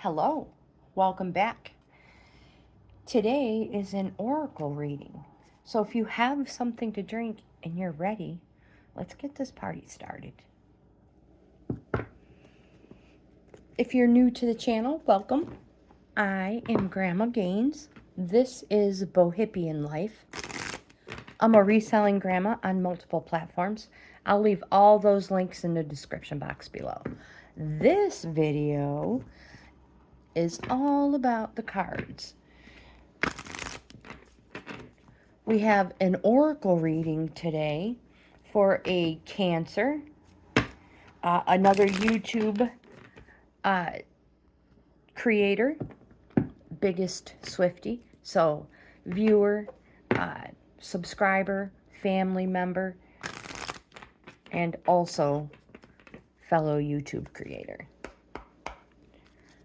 Hello, welcome back. Today is an oracle reading. So if you have something to drink and you're ready, let's get this party started. If you're new to the channel, welcome. I am Grandma GAINZ. This is Bohippianlife. I'm a reselling grandma on multiple platforms. I'll leave all those links in the description box below. This video is all about the cards. We have an oracle reading today for a Cancer, another YouTube creator, biggest Swiftie, so viewer, subscriber, family member, and also fellow YouTube creator.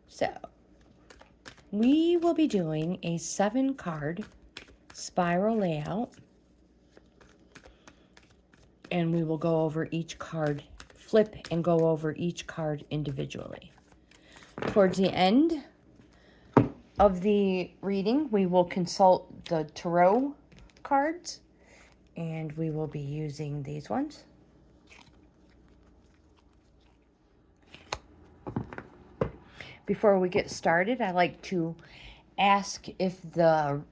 So, we will be doing a 7-card spiral layout, and we will go over each card, flip and go over each card individually. Towards the end of the reading, we will consult the tarot cards, and we will be using these ones. Before we get started, I like to ask if the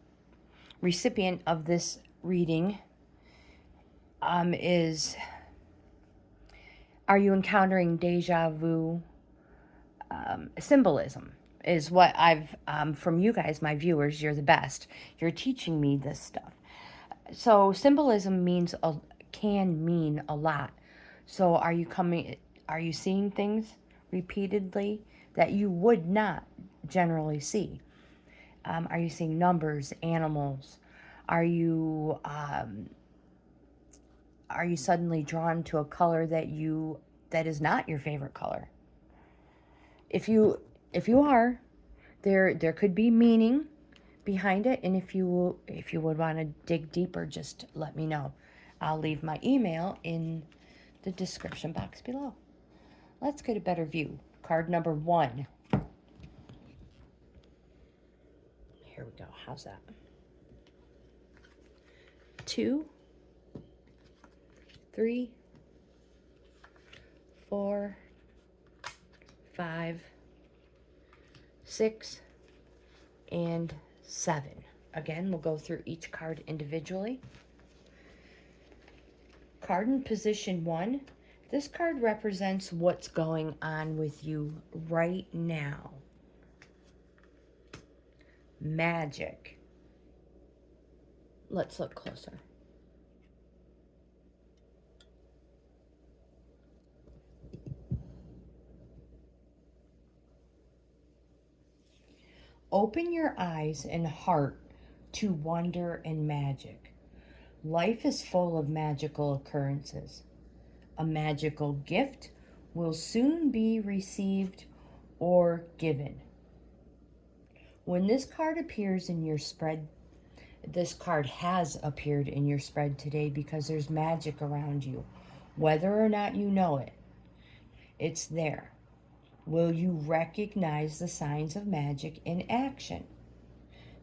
recipient of this reading are you encountering deja vu symbolism? Is what I've, from you guys, my viewers, you're the best. You're teaching me this stuff. So symbolism can mean a lot. So are you seeing things repeatedly that you would not generally see? Are you seeing numbers, animals? Are you suddenly drawn to a color that is not your favorite color? If you are, there could be meaning behind it, and if you would want to dig deeper, just let me know. I'll leave my email in the description box below. Let's get a better view. Card number 1. Here we go. How's that? 2, 3, 4, 5, 6, and 7. Again, we'll go through each card individually. Card in position 1. This card represents what's going on with you right now. Magic. Let's look closer. Open your eyes and heart to wonder and magic. Life is full of magical occurrences. A magical gift will soon be received or given. When this card appears in your spread, this card has appeared in your spread today because there's magic around you. Whether or not you know it, it's there. Will you recognize the signs of magic in action?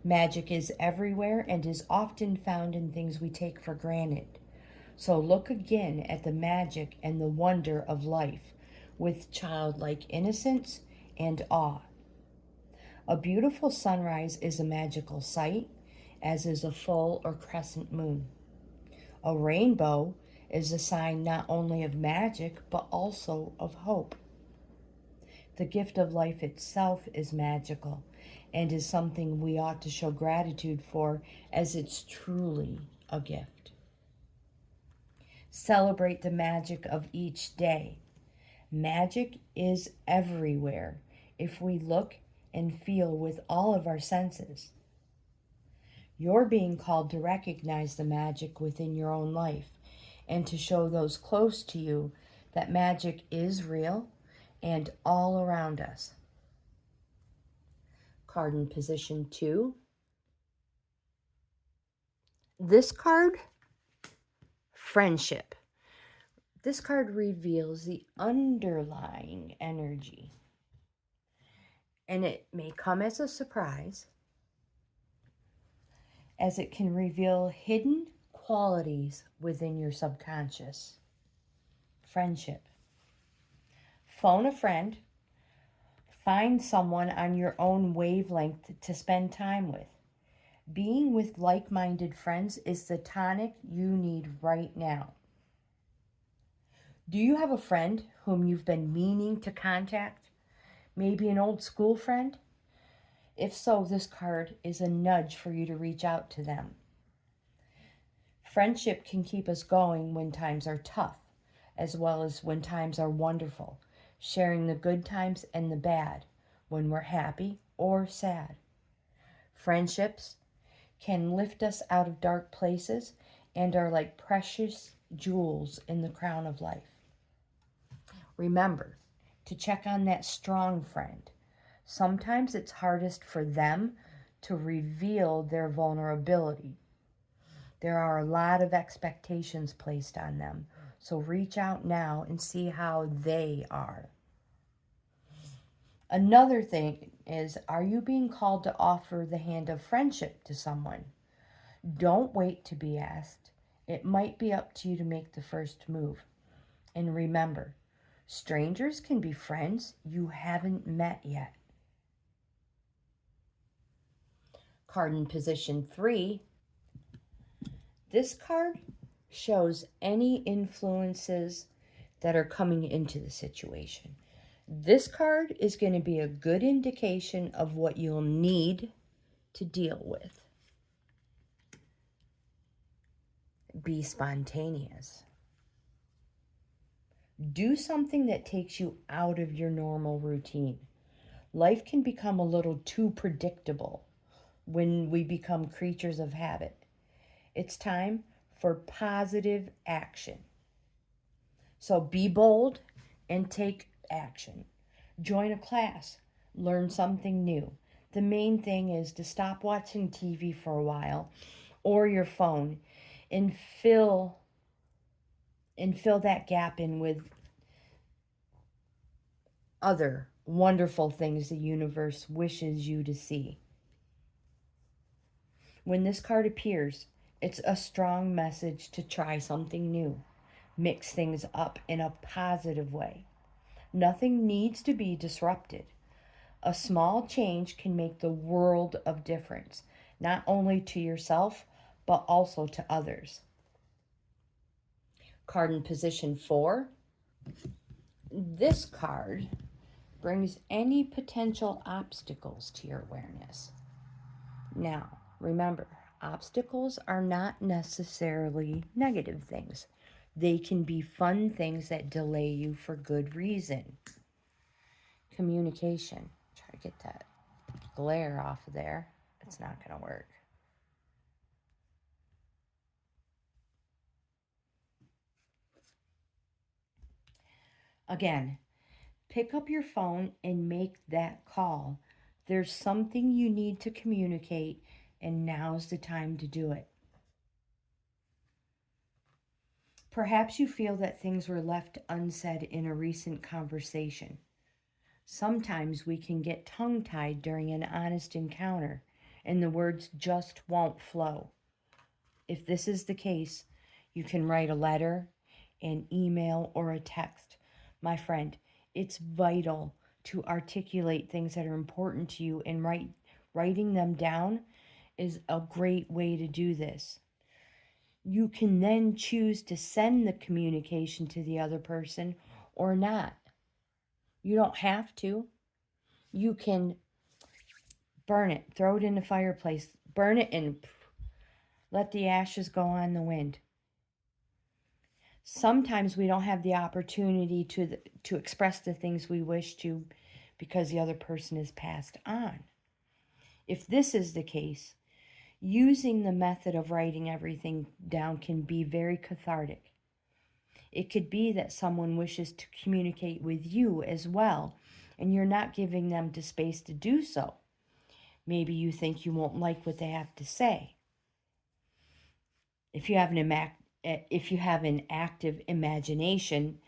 Magic is everywhere and is often found in things we take for granted. So look again at the magic and the wonder of life with childlike innocence and awe. A beautiful sunrise is a magical sight, as is a full or crescent moon. A rainbow is a sign not only of magic, but also of hope. The gift of life itself is magical and is something we ought to show gratitude for, as it's truly a gift. Celebrate the magic of each day. Magic is everywhere if we look and feel with all of our senses. You're being called to recognize the magic within your own life and to show those close to you that magic is real and all around us. Card in position 2. This card, friendship. This card reveals the underlying energy. and it may come as a surprise, as it can reveal hidden qualities within your subconscious. Friendship. Phone a friend. Find someone on your own wavelength to spend time with. Being with like-minded friends is the tonic you need right now. Do you have a friend whom you've been meaning to contact? Maybe an old school friend? If so, this card is a nudge for you to reach out to them. Friendship can keep us going when times are tough, as well as when times are wonderful, sharing the good times and the bad, when we're happy or sad. Friendships can lift us out of dark places and are like precious jewels in the crown of life. Remember to check on that strong friend. Sometimes it's hardest for them to reveal their vulnerability. There are a lot of expectations placed on them, so reach out now and see how they are. Another thing is, are you being called to offer the hand of friendship to someone? Don't wait to be asked. It might be up to you to make the first move. And remember, strangers can be friends you haven't met yet. Card in position 3. This card shows any influences that are coming into the situation. This card is going to be a good indication of what you'll need to deal with. Be spontaneous. Do something that takes you out of your normal routine. Life can become a little too predictable when we become creatures of habit. It's time for positive action. So be bold and take action. Join a class. Learn something new. The main thing is to stop watching TV for a while or your phone and fill that gap in with other wonderful things the universe wishes you to see. When this card appears, it's a strong message to try something new. Mix things up in a positive way. Nothing needs to be disrupted. A small change can make the world of difference, not only to yourself, but also to others. Card in position 4. This card brings any potential obstacles to your awareness. Now, remember, obstacles are not necessarily negative things. They can be fun things that delay you for good reason. Communication. Try to get that glare off of there. It's not going to work. Again, pick up your phone and make that call. There's something you need to communicate, and now's the time to do it. Perhaps you feel that things were left unsaid in a recent conversation. Sometimes we can get tongue-tied during an honest encounter, and the words just won't flow. If this is the case, you can write a letter, an email, or a text. My friend, it's vital to articulate things that are important to you, and writing them down is a great way to do this. You can then choose to send the communication to the other person or not. You don't have to. You can burn it, throw it in the fireplace, burn it, and let the ashes go on the wind. Sometimes we don't have the opportunity to express the things we wish to because the other person has passed on. If this is the case, using the method of writing everything down can be very cathartic. It could be that someone wishes to communicate with you as well, and you're not giving them the space to do so. Maybe you think you won't like what they have to say. If you have an active imagination,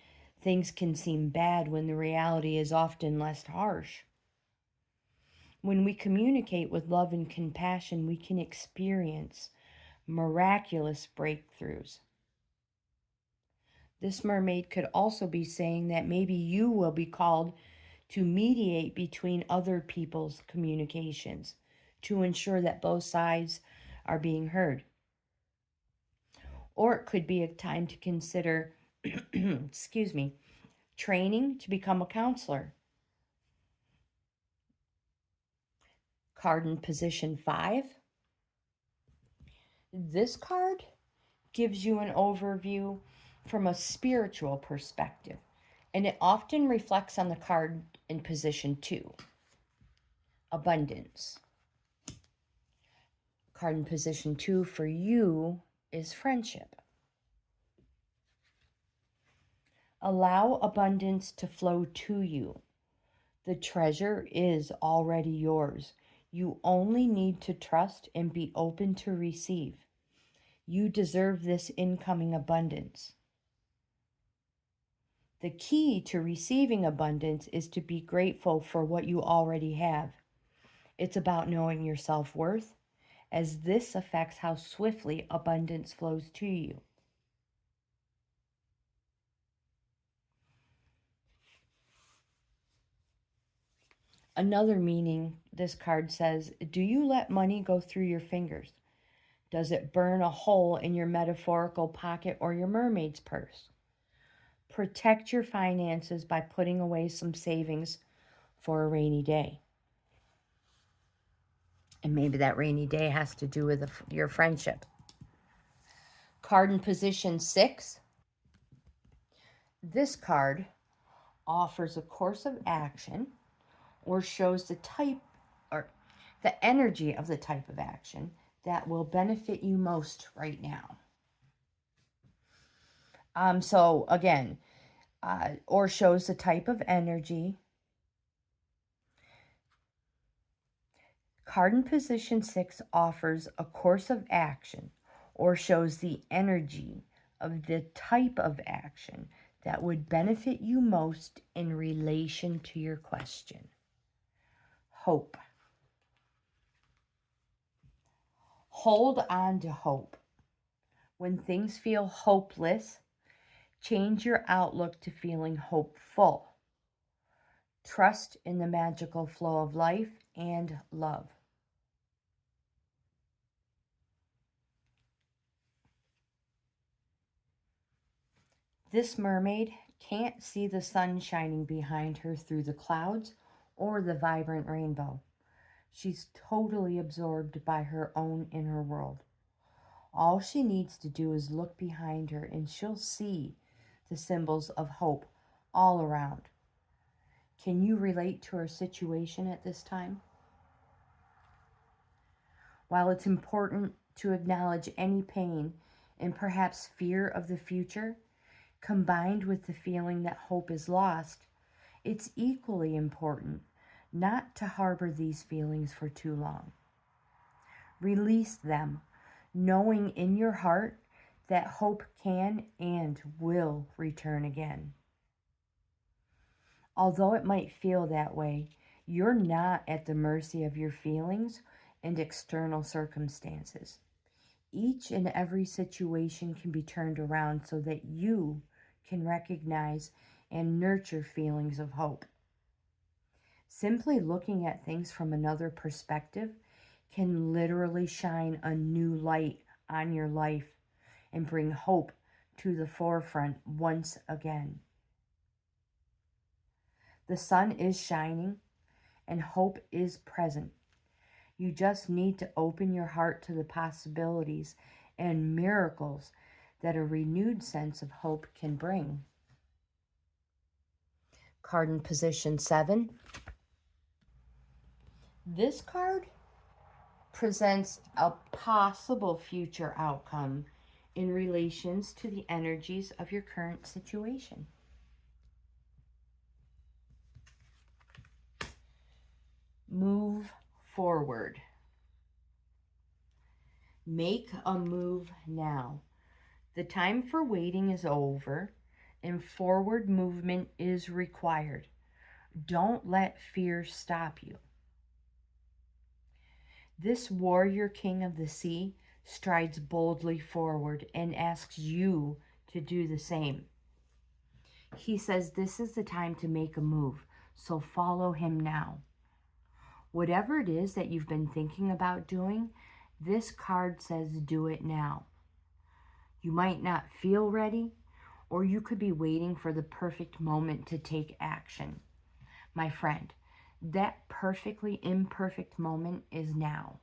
things can seem bad when the reality is often less harsh. When we communicate with love and compassion, we can experience miraculous breakthroughs. This mermaid could also be saying that maybe you will be called to mediate between other people's communications to ensure that both sides are being heard. Or it could be a time to consider, excuse me, training to become a counselor. Card in position 5. This card gives you an overview from a spiritual perspective, and it often reflects on the card in position 2, abundance. Card in position 2 for you is friendship. Allow abundance to flow to you. The treasure is already yours. You only need to trust and be open to receive. You deserve this incoming abundance. The key to receiving abundance is to be grateful for what you already have. It's about knowing your self-worth, as this affects how swiftly abundance flows to you. Another meaning, this card says, do you let money go through your fingers? Does it burn a hole in your metaphorical pocket or your mermaid's purse? Protect your finances by putting away some savings for a rainy day. And maybe that rainy day has to do with your friendship. Card in position 6. This card offers a course of action or shows the type or the energy of the type of action that will benefit you most right now. So again, or shows the type of energy. Card in position 6 offers a course of action or shows the energy of the type of action that would benefit you most in relation to your question. Hope. Hold on to hope. When things feel hopeless, change your outlook to feeling hopeful. Trust in the magical flow of life and love. This mermaid can't see the sun shining behind her through the clouds or the vibrant rainbow. She's totally absorbed by her own inner world. All she needs to do is look behind her and she'll see the symbols of hope all around. Can you relate to her situation at this time? While it's important to acknowledge any pain and perhaps fear of the future, combined with the feeling that hope is lost, it's equally important not to harbor these feelings for too long. Release them, knowing in your heart that hope can and will return again. Although it might feel that way, you're not at the mercy of your feelings and external circumstances. Each and every situation can be turned around so that you can recognize and nurture feelings of hope. Simply looking at things from another perspective can literally shine a new light on your life and bring hope to the forefront once again. The sun is shining and hope is present. You just need to open your heart to the possibilities and miracles that a renewed sense of hope can bring. Card in position 7. This card presents a possible future outcome in relations to the energies of your current situation. Move forward. Make a move now. The time for waiting is over and forward movement is required. Don't let fear stop you. This warrior king of the sea strides boldly forward and asks you to do the same. He says this is the time to make a move, so follow him now. Whatever it is that you've been thinking about doing, this card says do it now. You might not feel ready, or you could be waiting for the perfect moment to take action. My friend, that perfectly imperfect moment is now.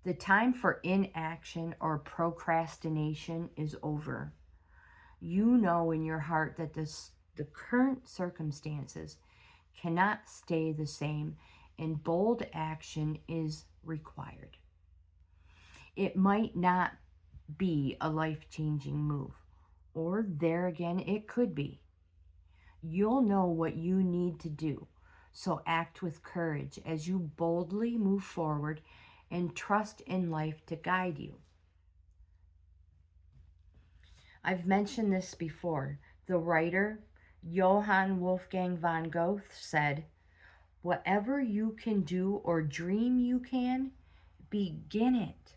The time for inaction or procrastination is over. You know in your heart that the current circumstances cannot stay the same, and bold action is required. It might not be a life-changing move, or there again, it could be. You'll know what you need to do, so act with courage as you boldly move forward and trust in life to guide you. I've mentioned this before. The writer Johann Wolfgang von Goethe said, "Whatever you can do or dream you can, begin it."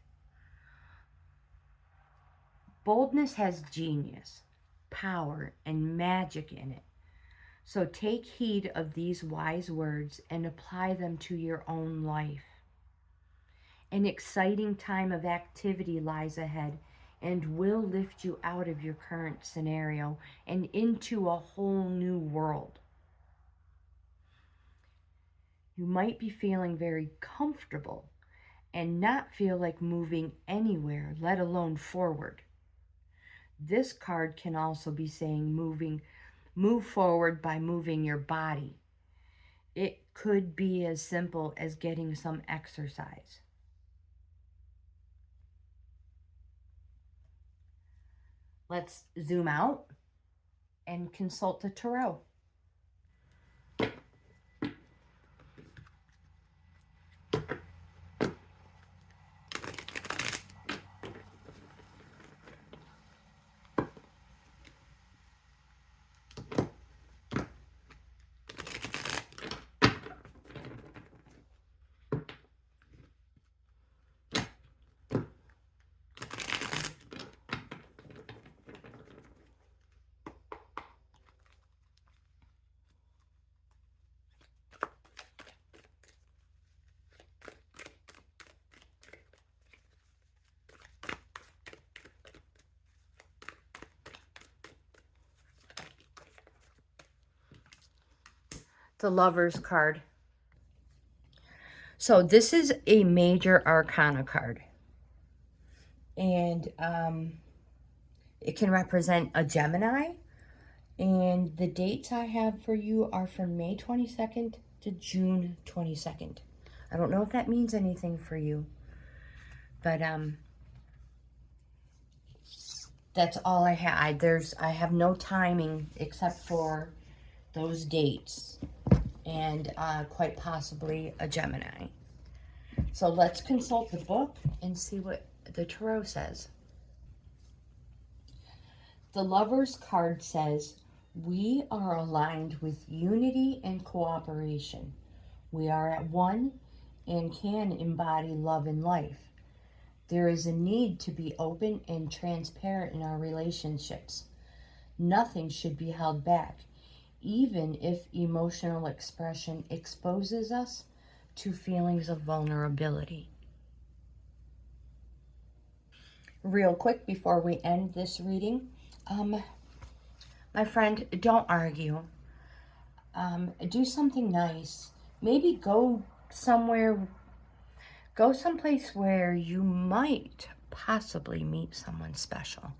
Boldness has genius, power, and magic in it. So take heed of these wise words and apply them to your own life. An exciting time of activity lies ahead and will lift you out of your current scenario and into a whole new world. You might be feeling very comfortable and not feel like moving anywhere, let alone forward. This card can also be saying move forward by moving your body. It could be as simple as getting some exercise. Let's zoom out and consult the tarot. The Lover's card. So this is a major arcana card. And it can represent a Gemini. And the dates I have for you are from May 22nd to June 22nd. I don't know if that means anything for you. But that's all I had. I have no timing except for those dates. And quite possibly a Gemini. So let's consult the book and see what the tarot says. The Lover's card says, we are aligned with unity and cooperation. We are at one and can embody love and life. There is a need to be open and transparent in our relationships. Nothing should be held back, even if emotional expression exposes us to feelings of vulnerability. Real quick before we end this reading, my friend, don't argue. Do something nice. Maybe go someplace where you might possibly meet someone special.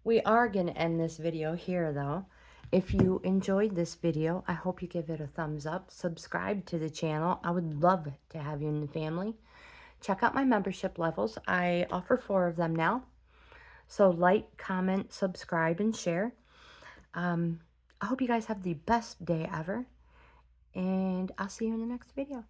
We are going to end this video here, though. If you enjoyed this video, I hope you give it a thumbs up. Subscribe to the channel. I would love to have you in the family. Check out my membership levels. I offer 4 of them now. So like, comment, subscribe, and share. I hope you guys have the best day ever. And I'll see you in the next video.